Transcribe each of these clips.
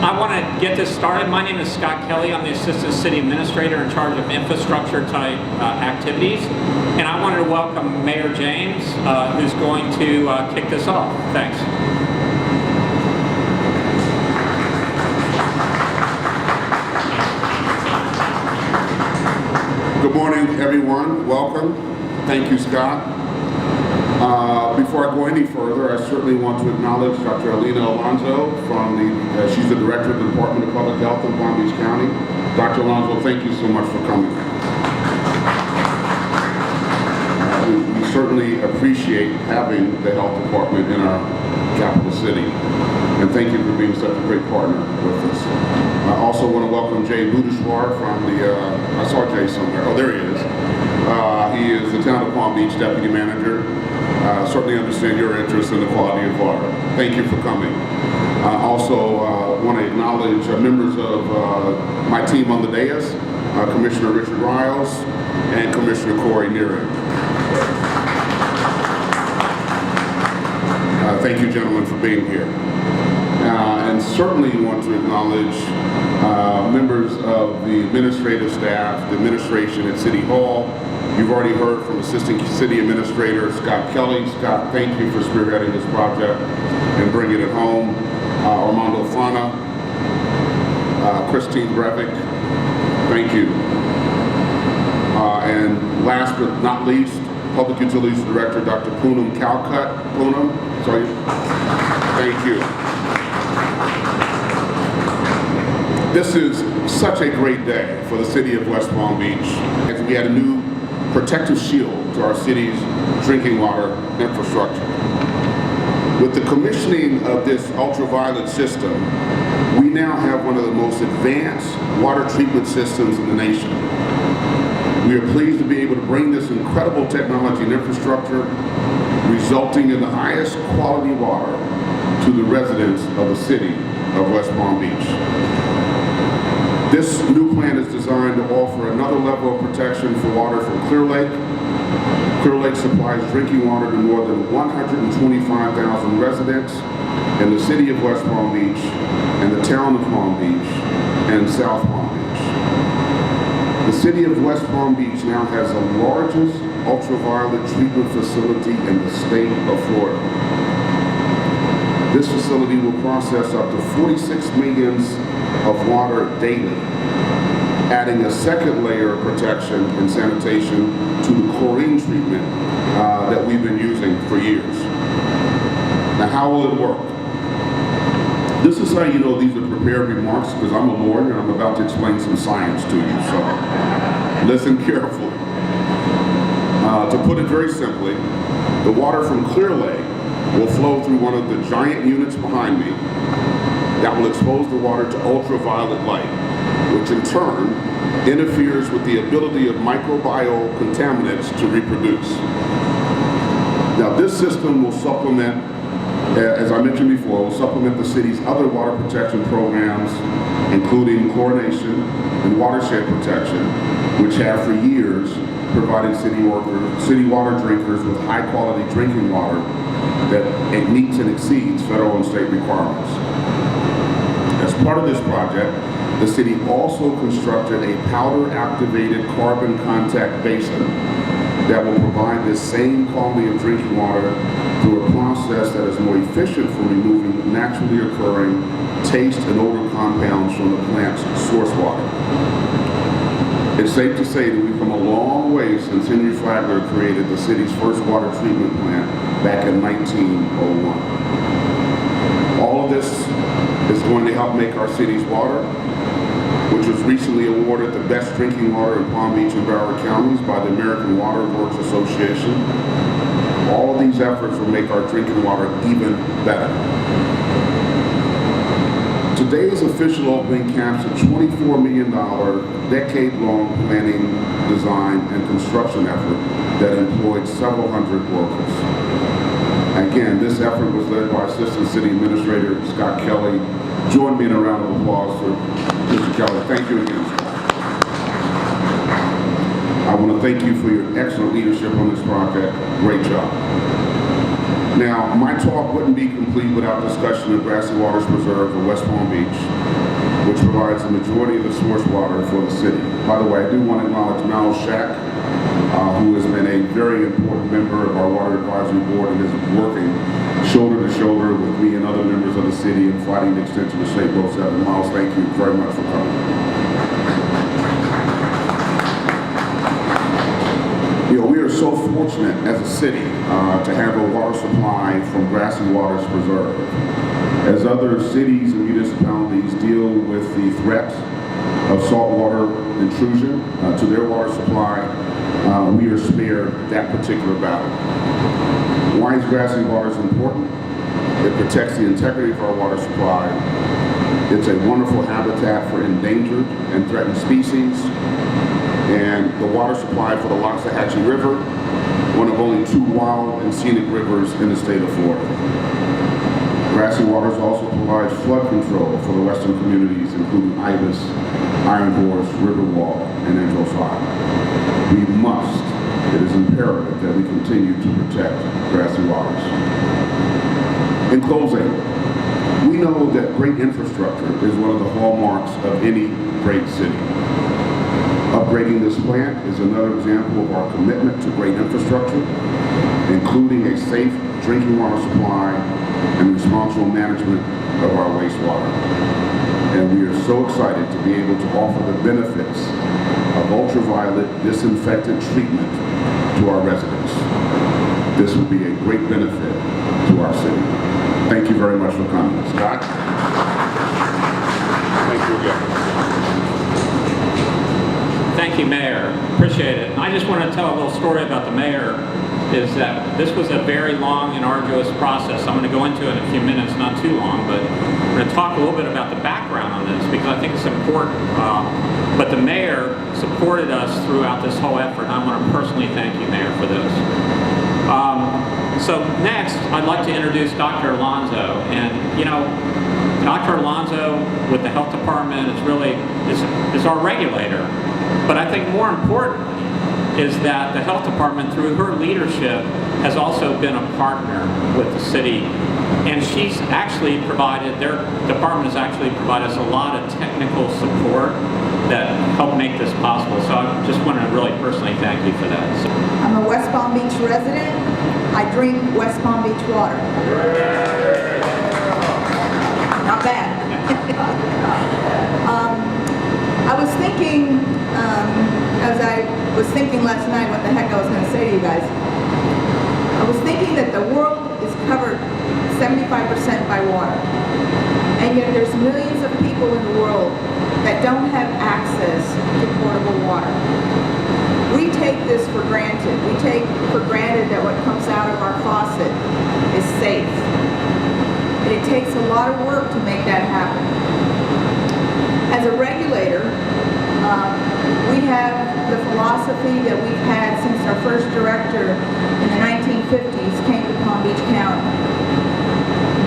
I want to get this started. My name is Scott Kelly. I'm the Assistant City Administrator in charge of infrastructure type activities. And I wanted to welcome Mayor James, who's going to kick this off. Thanks. Good morning, everyone. Welcome. Thank you, Scott. Before I go any further, I certainly want to acknowledge Dr. Alina Alonso she's the Director of the Department of Public Health in Palm Beach County. Dr. Alonso, thank you so much for coming. We certainly appreciate having the health department in our capital city. And thank you for being such a great partner with us. I also want to welcome Jay Budishwar from I saw Jay somewhere. Oh, there he is. He is the Town of Palm Beach Deputy Manager. Certainly understand your interest in the quality of water. Thank you for coming. I also want to acknowledge members of my team on the dais, Commissioner Richard Riles and Commissioner Corey Neering. Thank you, gentlemen, for being here. And certainly want to acknowledge members of the administrative staff, the administration at City Hall. You've already heard from Assistant City Administrator Scott Kelly. Scott, thank you for spearheading this project and bringing it home. Armando Fana, Christine Brevick, thank you. And last but not least, Public Utilities Director Dr. Poonam Calcutt. Poonam, sorry, thank you. This is such a great day for the city of West Palm Beach, as we had a new protective shield to our city's drinking water infrastructure. With the commissioning of this ultraviolet system, we now have one of the most advanced water treatment systems in the nation. We are pleased to be able to bring this incredible technology and infrastructure, resulting in the highest quality water to the residents of the city of West Palm Beach. This new plan is designed to offer another level of protection for water from Clear Lake. Clear Lake supplies drinking water to more than 125,000 residents in the city of West Palm Beach and the town of Palm Beach and South Palm Beach. The city of West Palm Beach now has the largest ultraviolet treatment facility in the state of Florida. This facility will process up to 46 millions of water daily, adding a second layer of protection and sanitation to the chlorine treatment that we've been using for years. Now, how will it work? This is how you know these are prepared remarks, because I'm a lawyer and I'm about to explain some science to you, so listen carefully. To put it very simply, the water from Clear Lake will flow through one of the giant units behind me that will expose the water to ultraviolet light, which in turn interferes with the ability of microbial contaminants to reproduce. Now, this system will supplement, as I mentioned before, will supplement the city's other water protection programs, including chlorination and watershed protection, which have for years provided city water drinkers with high-quality drinking water that it meets and exceeds federal and state requirements. As part of this project, the city also constructed a powder-activated carbon contact basin that will provide this same quality of drinking water through a process that is more efficient for removing naturally occurring taste and odor compounds from the plant's source water. It's safe to say that we've come a long way since Henry Flagler created the city's first water treatment plant back in 1901. All of this is going to help make our city's water, which was recently awarded the best drinking water in Palm Beach and Broward counties by the American Water Works Association. All of these efforts will make our drinking water even better. Today's official opening caps a $24 million, decade-long planning, design, and construction effort that employed several hundred workers. Again, this effort was led by Assistant City Administrator Scott Kelly. Join me in a round of applause for Mr. Kelly. Thank you again, Scott. I want to thank you for your excellent leadership on this project. Great job. Now, my talk wouldn't be complete without discussion of Grassy Waters Preserve in West Palm Beach which provides the majority of the source water for the city. By the way, I do want to acknowledge Mal Shack, who has been a very important member of our Water Advisory Board and is working shoulder to shoulder with me and other members of the city in fighting the extension of State Road 7. Miles, thank you very much for coming. You know, we are so fortunate as a city to have a water supply from Grassy Waters Preserve. As other cities and municipalities deal with the threat of saltwater intrusion to their water supply, we are spared that particular battle. Why is Grassy Waters important? It protects the integrity of our water supply. It's a wonderful habitat for endangered and threatened species. And the water supply for the Loxahatchee River, one of only 2 wild and scenic rivers in the state of Florida. Grassy Waters also provides flood control for the western communities, including Ibis, Iron Horse, Riverwalk, and Andros Island. We must, it is imperative that we continue to protect Grassy Waters. In closing, we know that great infrastructure is one of the hallmarks of any great city. Upgrading this plant is another example of our commitment to great infrastructure, including a safe drinking water supply and responsible management of our wastewater. And we are so excited to be able to offer the benefits of ultraviolet disinfectant treatment to our residents. This will be a great benefit to our city. Thank you very much for coming. Scott? Thank you again. Thank you, Mayor. Appreciate it. And I just want to tell a little story about the mayor, is that this was a very long and arduous process. I'm going to go into it in a few minutes, not too long, but I'm going to talk a little bit about the background on this because I think it's important. But the mayor supported us throughout this whole effort, and I want to personally thank you, Mayor, for this. So next, I'd like to introduce Dr. Alonso. And, you know, Dr. Alonso with the health department is our regulator. But I think more importantly is that the health department, through her leadership, has also been a partner with the city. And she's actually provided, their department has actually provided us a lot of technical support that helped make this possible. So I just want to really personally thank you for that. So, I'm a West Palm Beach resident. I drink West Palm Beach water. Not bad. I was thinking, as I was thinking last night what the heck I was going to say to you guys. I was thinking that the world is covered 75% by water. And yet there's millions of people in the world that don't have access to potable water. We take this for granted. We take for granted that what comes out of our faucet is safe. And it takes a lot of work to make that happen. As a regulator, we have the philosophy that we've had since our first director in the 1950s came to Palm Beach County.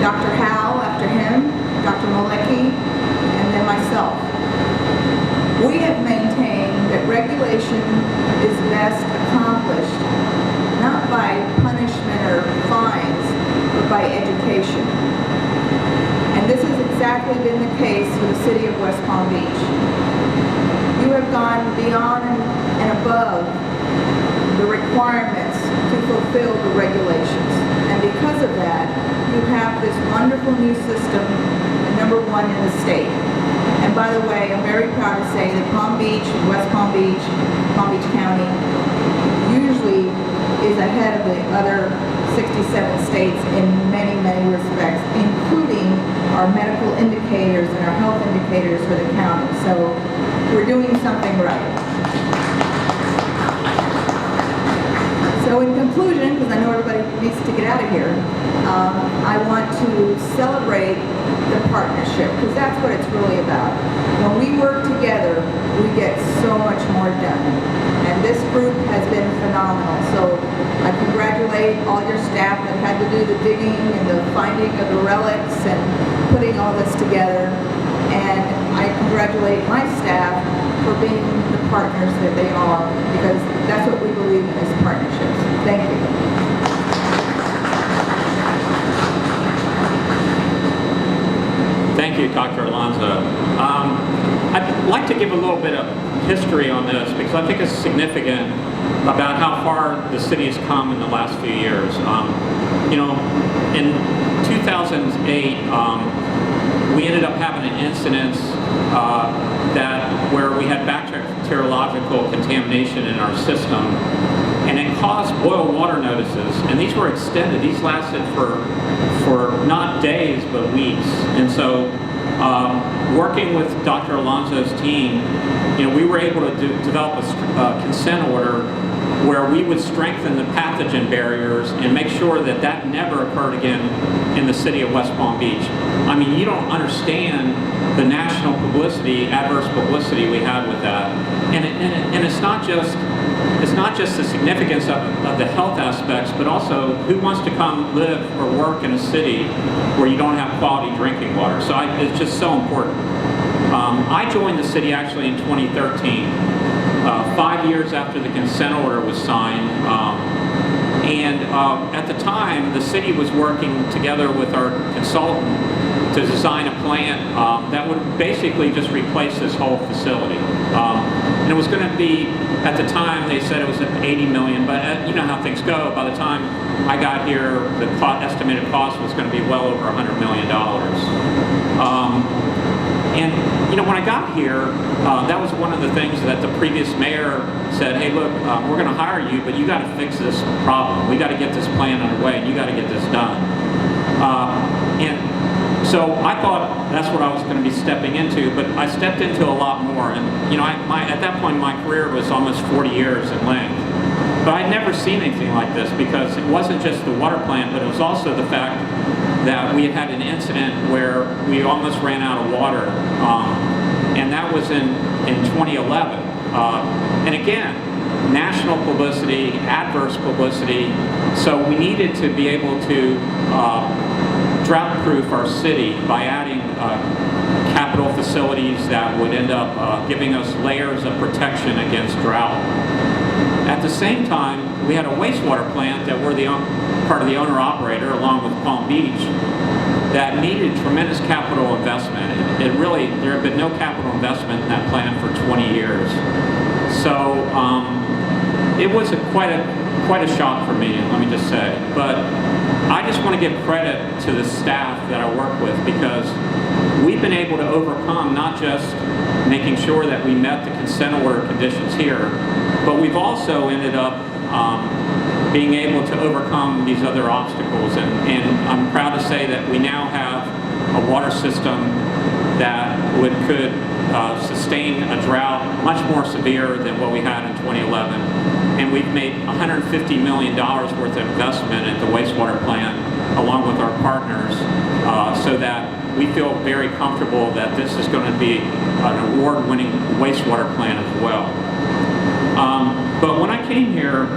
Dr. Howell, after him, Dr. Malecki, and then myself. We have maintained that regulation is best accomplished not by punishment or fines, but by education. And this has exactly been the case for the city of West Palm Beach. You have gone beyond and above the requirements to fulfill the regulations. And because of that, you have this wonderful new system, number 1 in the state. And by the way, I'm very proud to say that Palm Beach, West Palm Beach County usually is ahead of the other 67 states in many, many respects, including our medical indicators and our health indicators for the county. So we're doing something right. So in conclusion, because I know everybody needs to get out of here, I want to celebrate the partnership, because that's what it's really about. When we work together, we get so much more done. And this group has been phenomenal. So I congratulate all your staff that had to do the digging and the finding of the relics and putting all this together. And I congratulate my staff for being the partners that they are, because that's what we believe in as partnerships. Thank you. thank Thank you, Dr. Alonso. I'd like to give a little bit of history on this because I think it's significant about how far the city has come in the last few years. You know, in 2008, we ended up having an incident where we had bacteriological contamination in our system, and it caused boil water notices, and these were extended. These lasted for not days but weeks. And so working with Dr. Alonso's team, you know, we were able to develop a consent order where we would strengthen the pathogen barriers and make sure that that never occurred again in the city of West Palm Beach. I mean, you don't understand the national publicity, adverse publicity we had with that. And it's not just the significance of the health aspects, but also who wants to come live or work in a city where you don't have quality drinking water. So it's just so important. I joined the city actually in 2013, 5 years after the consent order was signed. At the time, the city was working together with our consultant to design a plant that would basically just replace this whole facility. And it was going to be, at the time, they said it was at 80 million, but you know how things go. By the time I got here, the estimated cost was going to be well over $100 million. And you know, when I got here, that was one of the things that the previous mayor said, hey, look, we're going to hire you, but you got to fix this problem. We got to get this plan underway, and you got to get this done. And so I thought that's what I was going to be stepping into, but I stepped into a lot more. And you know, at that point, my career was almost 40 years in length. But I'd never seen anything like this because it wasn't just the water plant, but it was also the fact that we had an incident where we almost ran out of water, and that was in 2011. And again, national publicity, adverse publicity, so we needed to be able to drought-proof our city by adding capital facilities that would end up giving us layers of protection against drought. At the same time, we had a wastewater plant that we're part of the owner-operator, along with Palm Beach, that needed tremendous capital investment. There had been no capital investment in that plant for 20 years. So it was quite a shock for me, let me just say. But I just want to give credit to the staff that I work with, because we've been able to overcome not just making sure that we met the consent order conditions here, but we've also ended up being able to overcome these other obstacles. And I'm proud to say that we now have a water system that could sustain a drought much more severe than what we had in 2011. And we've made $150 million worth of investment at the wastewater plant, along with our partners, so that we feel very comfortable that this is going to be an award-winning wastewater plant as well. But when I came here,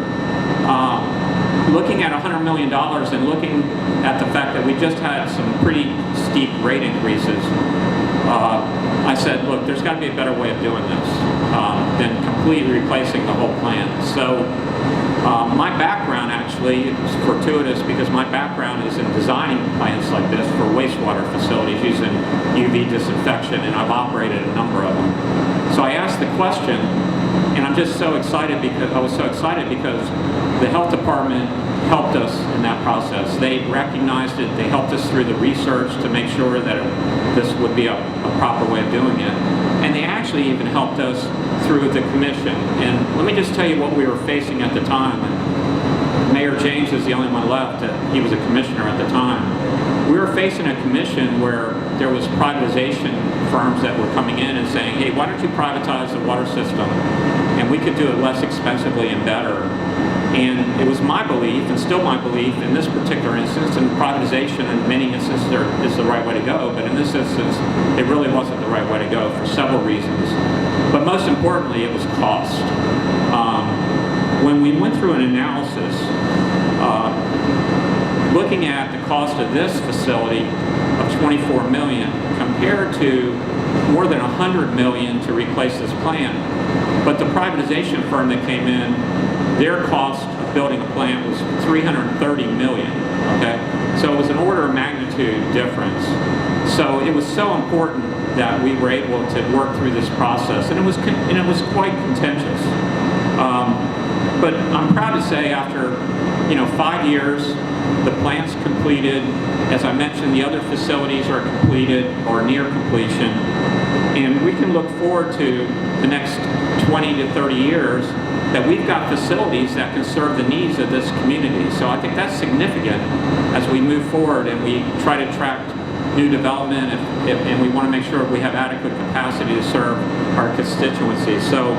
looking at $100 million and looking at the fact that we just had some pretty steep rate increases, I said, look, there's got to be a better way of doing this than completely replacing the whole plant. So my background actually is fortuitous, because my background is in designing plants like this for wastewater facilities using UV disinfection, and I've operated a number of them. So I asked the question, and I'm just so excited because I was so excited because the health department helped us in that process. They recognized it. They helped us through the research to make sure that this would be a proper way of doing it. And they actually even helped us through the commission. And let me just tell you what we were facing at the time. And Mayor James is the only one left. He was a commissioner at the time. We were facing a commission where there was privatization firms that were coming in and saying, hey, why don't you privatize the water system? And we could do it less expensively and better. And it was my belief, and still my belief, in this particular instance, and privatization in many instances is the right way to go, but in this instance, it really wasn't the right way to go for several reasons. But most importantly, it was cost. When we went through an analysis, looking at the cost of this facility of $24 million compared to more than $100 million to replace this plant, but the privatization firm that came in, their cost of building a plant was $330 million, okay? So it was an order of magnitude magnitude difference. So it was so important that we were able to work through this process, and it was quite contentious. But I'm proud to say, after 5 years, the plant's completed. As I mentioned, the other facilities are completed or near completion, and we can look forward to the next 20 to 30 years that we've got facilities that can serve the needs of this community. So I think that's significant as we move forward and we try to attract new development, and we want to make sure we have adequate capacity to serve our constituencies. So,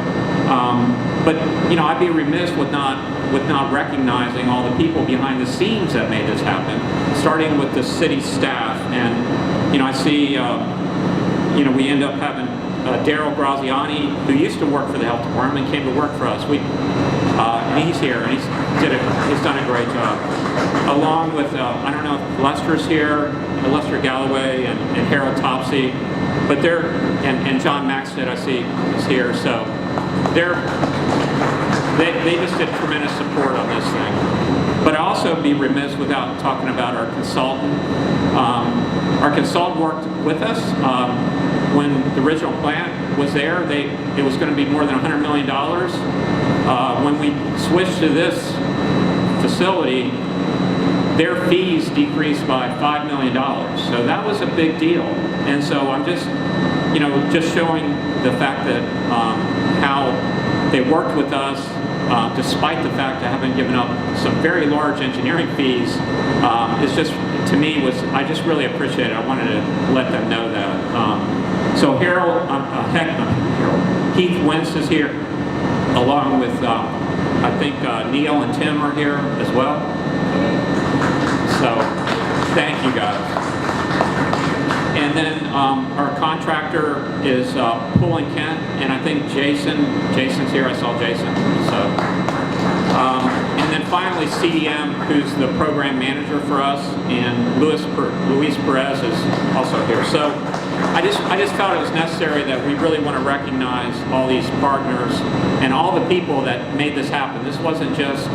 but I'd be remiss with not recognizing all the people behind the scenes that made this happen, starting with the city staff. And I see, we end up having Daryl Graziani, who used to work for the health department, came to work for us. And he's here, and he's done a great job. Along with, I don't know if Lester's here, Lester Galloway and Harold Topsy, but and John Maxted, I see, is here. So they just did tremendous support on this thing. But I also be remiss without talking about our consultant. Our consultant worked with us when the original plant was there. It was going to be more than $100 million. When we switched to this facility, their fees decreased by $5 million. So that was a big deal. And so I'm just showing the fact that how they worked with us, despite the fact that having given up some very large engineering fees, is just, to me, I just really appreciate it. I wanted to let them know that. So Heath Wentz is here, along with, I think Neil and Tim are here as well. So, thank you guys. And then our contractor is Pool & Kent, and I think Jason's here. I saw Jason. So, and then finally CDM, who's the program manager for us, and Luis Perez is also here. So I just felt it was necessary that we really want to recognize all these partners and all the people that made this happen. This wasn't just,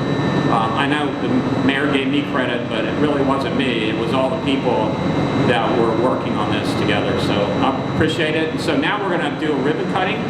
I know the mayor gave me credit, but it really wasn't me. It was all the people that were working on this together. So I appreciate it. So now we're going to do a ribbon cutting.